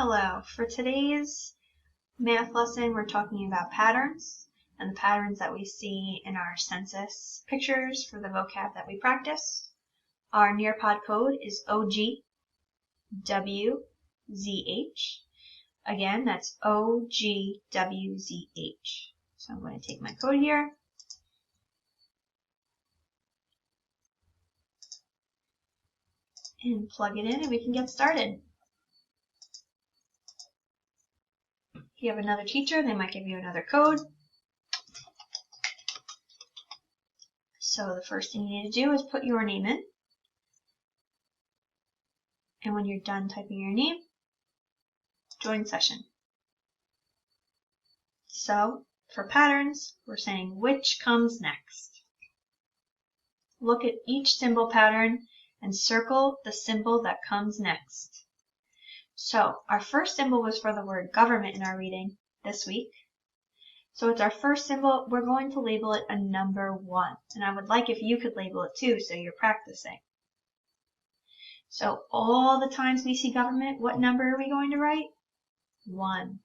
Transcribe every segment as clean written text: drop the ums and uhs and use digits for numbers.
Hello, for today's math lesson we're talking about patterns and the patterns that we see in our census pictures for the vocab that we practice. Our Nearpod code is OGWZH. Again, that's OGWZH. So I'm going to take my code here. And plug it in and we can get started. If you have another teacher, they might give you another code. So the first thing you need to do is put your name in. And when you're done typing your name, join session. So for patterns, we're saying which comes next. Look at each symbol pattern and circle the symbol that comes next. So our first symbol was for the word government in our reading this week. So it's our first symbol. We're going to label it a number 1. And I would like if you could label it too, so you're practicing. So all the times we see government, what number are we going to write? 1.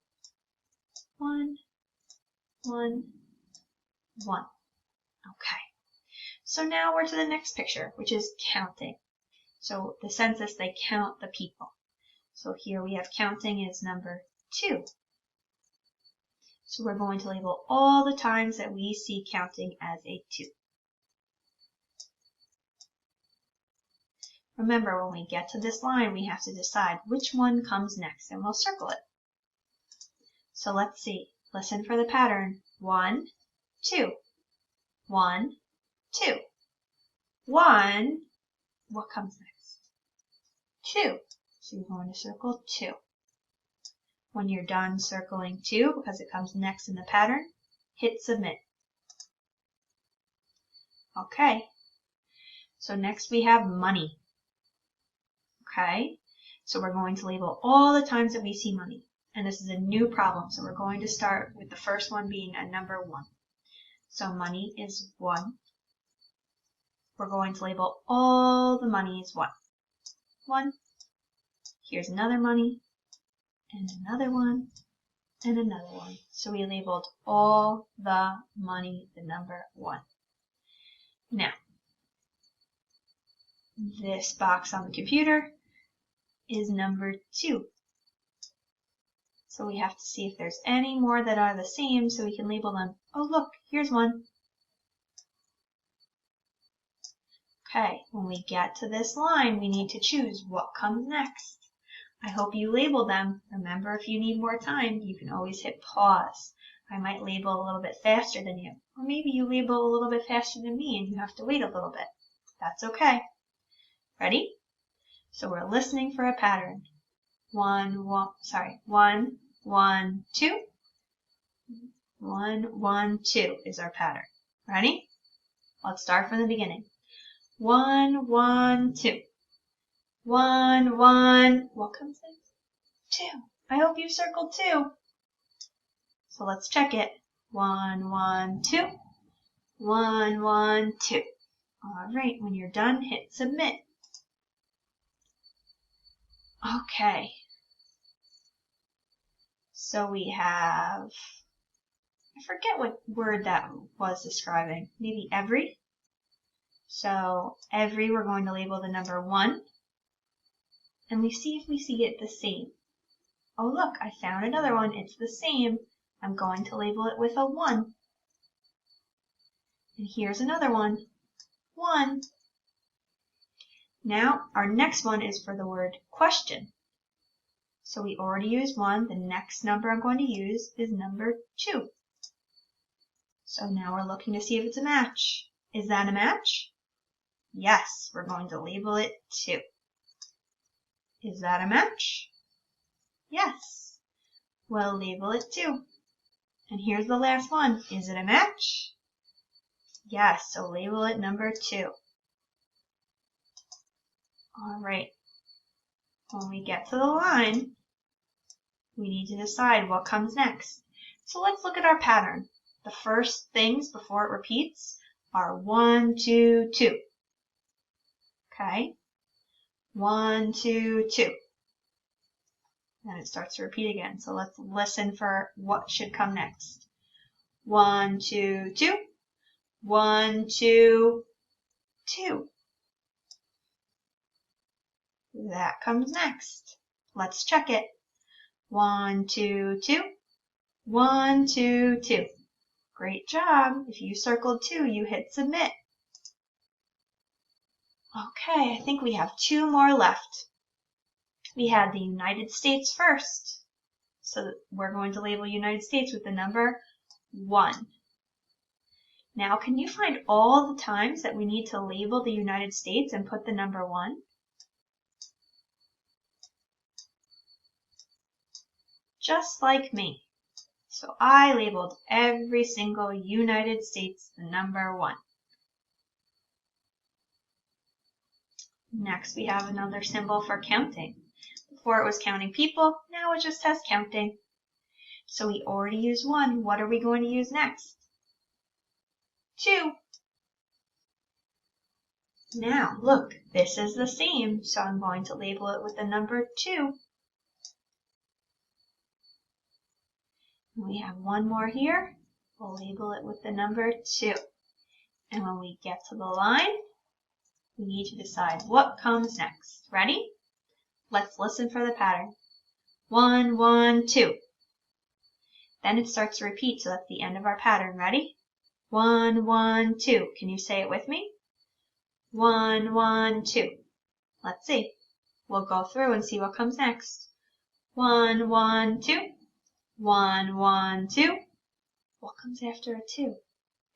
1, 1, 1. Okay. So now we're to the next picture, which is counting. So the census, they count the people. So here we have counting is number 2. So we're going to label all the times that we see counting as a 2. Remember, when we get to this line, we have to decide which one comes next, and we'll circle it. So let's see. Listen for the pattern. 1, 2. 1, 2. 1. What comes next? 2. So you're going to circle 2. When you're done circling 2, because it comes next in the pattern, hit submit. Okay. So next we have money. Okay. So we're going to label all the times that we see money. And this is a new problem. So we're going to start with the first one being a number 1. So money is 1. We're going to label all the money as 1. 1. Here's another money, and another one, and another one. So we labeled all the money the number 1. Now, this box on the computer is number 2. So we have to see if there's any more that are the same so we can label them. Oh, look, here's one. Okay, when we get to this line, we need to choose what comes next. I hope you label them. Remember, if you need more time, you can always hit pause. I might label a little bit faster than you. Or maybe you label a little bit faster than me and you have to wait a little bit. That's okay. Ready? So we're listening for a pattern. 1, 1, 2. 1, 1, 2 is our pattern. Ready? Let's start from the beginning. 1, 1, 2. 1, 1. What comes next? 2. I hope you circled 2. So let's check it. 1, 1, 2. 1, 1, 2. All right. When you're done, hit submit. Okay. So we have, I forget what word that was describing. Maybe every. So every, we're going to label the number 1. And we see if we see it the same. Oh look, I found another one. It's the same. I'm going to label it with a 1. And here's another one. 1. Now our next one is for the word question. So we already used 1. The next number I'm going to use is number 2. So now we're looking to see if it's a match. Is that a match? Yes, we're going to label it 2. Is that a match? Yes. We'll label it 2. And here's the last one. Is it a match? Yes, so label it number 2. All right. When we get to the line, we need to decide what comes next. So let's look at our pattern. The first things before it repeats are 1, 2, 2. Okay. 1, 2, 2. Then it starts to repeat again. So let's listen for what should come next. 1, 2, 2. 1, 2, 2. That comes next. Let's check it. 1, 2, 2. 1, 2, 2. Great job. If you circled 2, you hit submit. Okay, I think we have 2 more left. We had the United States first. So we're going to label United States with the number 1. Now, can you find all the times that we need to label the United States and put the number 1? Just like me. So I labeled every single United States the number 1. Next, we have another symbol for counting. Before it was counting people, now it just has counting. So we already used 1. What are we going to use next? 2. Now, look, this is the same, so I'm going to label it with the number 2. We have 1 more here. We'll label it with the number 2. And when we get to the line, we need to decide what comes next. Ready? Let's listen for the pattern. 1, 1, 2. Then it starts to repeat, so that's the end of our pattern. Ready? 1, 1, 2. Can you say it with me? 1, 1, 2. Let's see. We'll go through and see what comes next. 1, 1, 2. 1, 1, 2. What comes after a 2?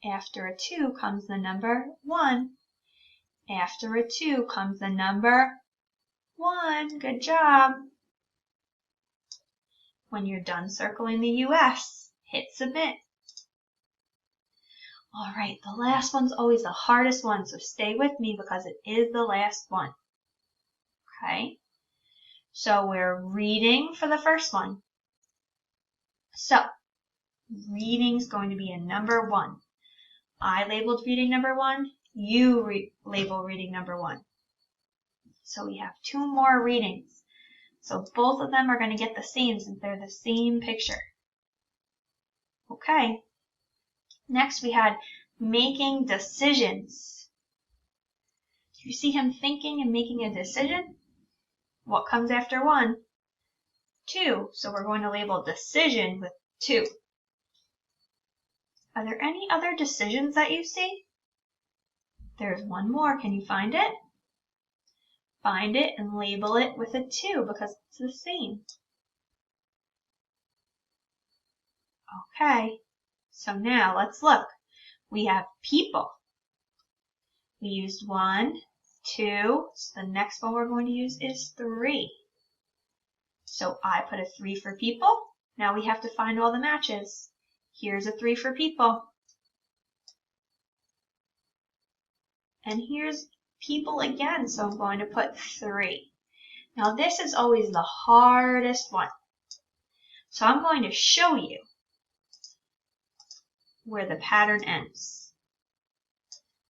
After a 2 comes the number 1. After a 2 comes the number 1. Good job. When you're done circling the US, hit submit. All right, the last one's always the hardest one, so stay with me because it is the last one. Okay, so we're reading for the first one. So, reading's going to be a number 1. I labeled reading number 1. You label reading number 1. So we have 2 more readings. So both of them are going to get the same since they're the same picture. Okay. Next we had making decisions. Do you see him thinking and making a decision? What comes after 1? 2. So we're going to label decision with 2. Are there any other decisions that you see? There's 1 more. Can you find it? Find it and label it with a 2 because it's the same. Okay, so now let's look. We have people. We used 1, 2, so the next one we're going to use is 3. So I put a 3 for people. Now we have to find all the matches. Here's a 3 for people. And here's people again, so I'm going to put 3. Now this is always the hardest one. So I'm going to show you where the pattern ends.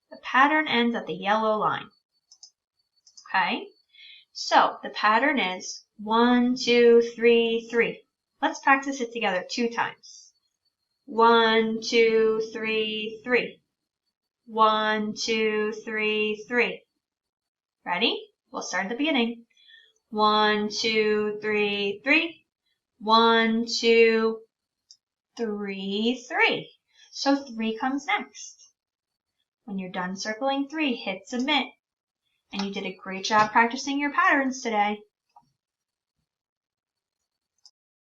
The pattern ends at the yellow line. Okay? So the pattern is 1, 2, 3, 3. Let's practice it together 2 times. 1, 2, 3, 3. 1, 2, 3, 3. Ready? We'll start at the beginning. 1, 2, 3, 3. 1, 2, 3, 3. So 3 comes next. When you're done circling 3, hit submit. And you did a great job practicing your patterns today.